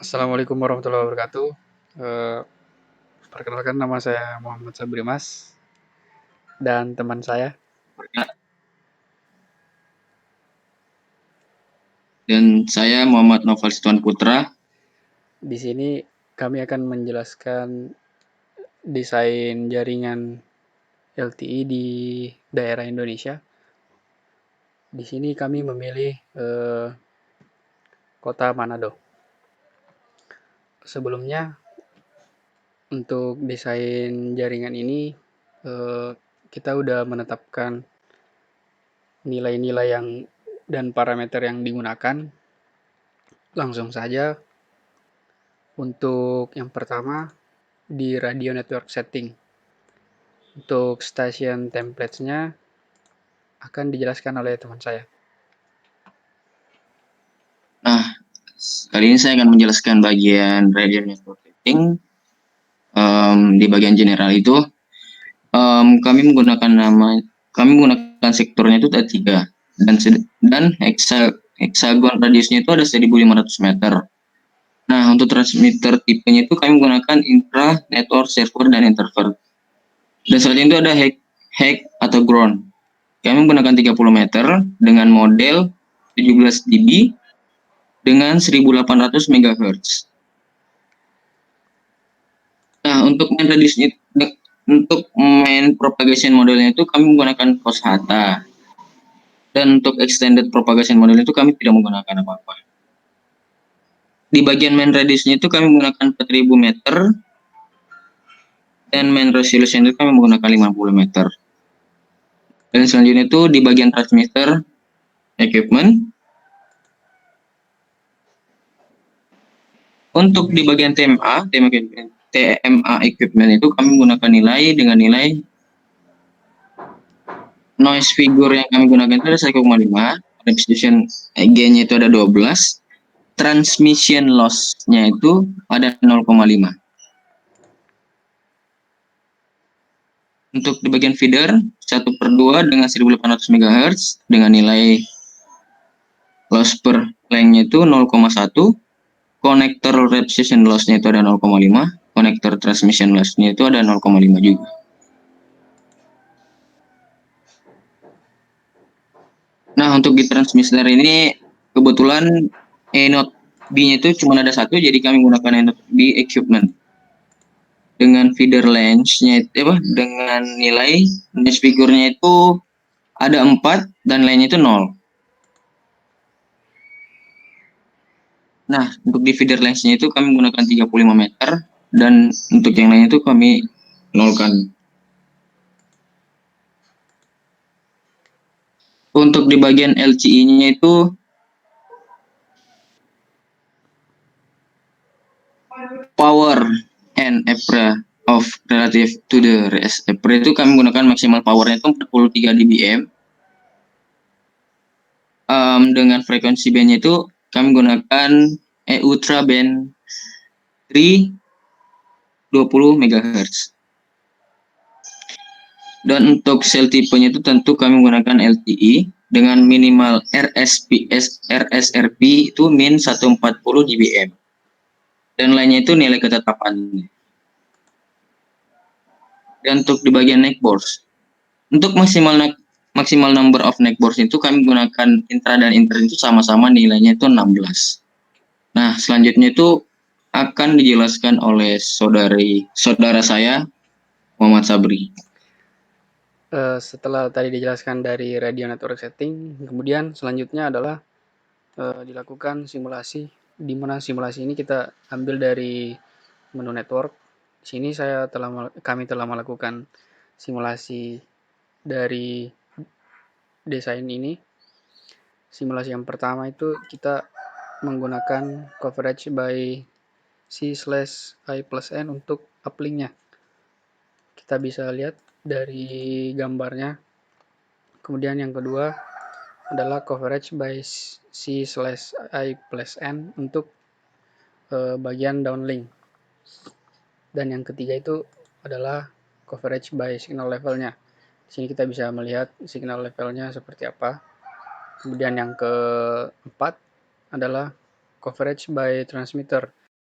Assalamualaikum warahmatullahi wabarakatuh. Eh, Perkenalkan, nama saya Muhammad Sabri Mas dan teman saya. Dan saya Muhammad Noval Situan Putra. Di sini kami akan menjelaskan desain jaringan LTE di daerah Indonesia. Di sini kami memilih kota Manado. Sebelumnya, untuk desain jaringan ini eh, kita udah menetapkan nilai-nilai yang dan parameter yang digunakan. Langsung saja, untuk yang pertama di radio network setting. Untuk stasiun templates-nya akan dijelaskan oleh teman saya. Nah, kali ini saya akan menjelaskan bagian radio network setting. Di bagian general itu, kami menggunakan sektornya itu ada 3 dan hexagon radiusnya itu ada 1.500 meter. Nah, untuk transmitter tipenya itu kami menggunakan intra, network, server, dan interval. Dan selanjutnya itu ada hack atau ground. Kami menggunakan 30 meter dengan model 17 dB dengan 1.800 MHz. Nah, untuk main propagation modelnya itu kami menggunakan cos Hata. Dan untuk extended propagation model itu kami tidak menggunakan apa-apa. Di bagian main radiusnya itu kami menggunakan 4.000 meter dan main resolution itu kami menggunakan 50 meter. Dan selanjutnya itu di bagian transmitter equipment. Untuk di bagian TMA equipment itu kami menggunakan nilai noise figure yang kami gunakan itu ada 1,5, repetition gain-nya itu ada 12, transmission loss-nya itu ada 0,5. Untuk di bagian feeder 1/2 dengan 1.800 MHz dengan nilai loss per length-nya itu 0,1, connector repetition loss-nya itu ada 0,5, connector transmission loss-nya itu ada 0,5 juga. Nah, untuk di transmitter ini kebetulan E-Note B-nya itu cuma ada 1, jadi kami menggunakan E-Note B equipment. Dengan feeder length-nya dengan nilai noise figure-nya itu ada 4 dan length-nya itu 0. Nah, untuk di feeder length-nya itu kami menggunakan 35 meter dan untuk yang lainnya itu kami nolkan. Untuk di bagian LCI-nya itu power and area of relative to the rest area itu kami menggunakan maksimal powernya itu 43 dBm. Dengan frekuensi bandnya itu kami gunakan ultra band 320 MHz. Dan untuk sel tipenya itu tentu kami menggunakan LTE dengan minimal RSRP itu min 140 dBm. Dan lainnya itu nilai ketetapan. Dan untuk di bagian neckboards, untuk maksimal number of neckboards itu kami gunakan intra dan inter itu sama-sama nilainya itu 16. Nah, selanjutnya itu akan dijelaskan oleh saudara saya Muhammad Sabri. Setelah tadi dijelaskan dari radio network setting, kemudian selanjutnya adalah dilakukan simulasi, di mana simulasi ini kita ambil dari menu network. Di sini kami telah melakukan simulasi dari desain ini. Simulasi yang pertama itu kita menggunakan coverage by C/I plus N untuk uplink-nya. Kita bisa lihat dari gambarnya. Kemudian yang kedua adalah coverage by C/I plus N untuk bagian downlink. Dan yang ketiga itu adalah coverage by signal levelnya. Di sini kita bisa melihat signal levelnya seperti apa. Kemudian yang keempat adalah coverage by transmitter.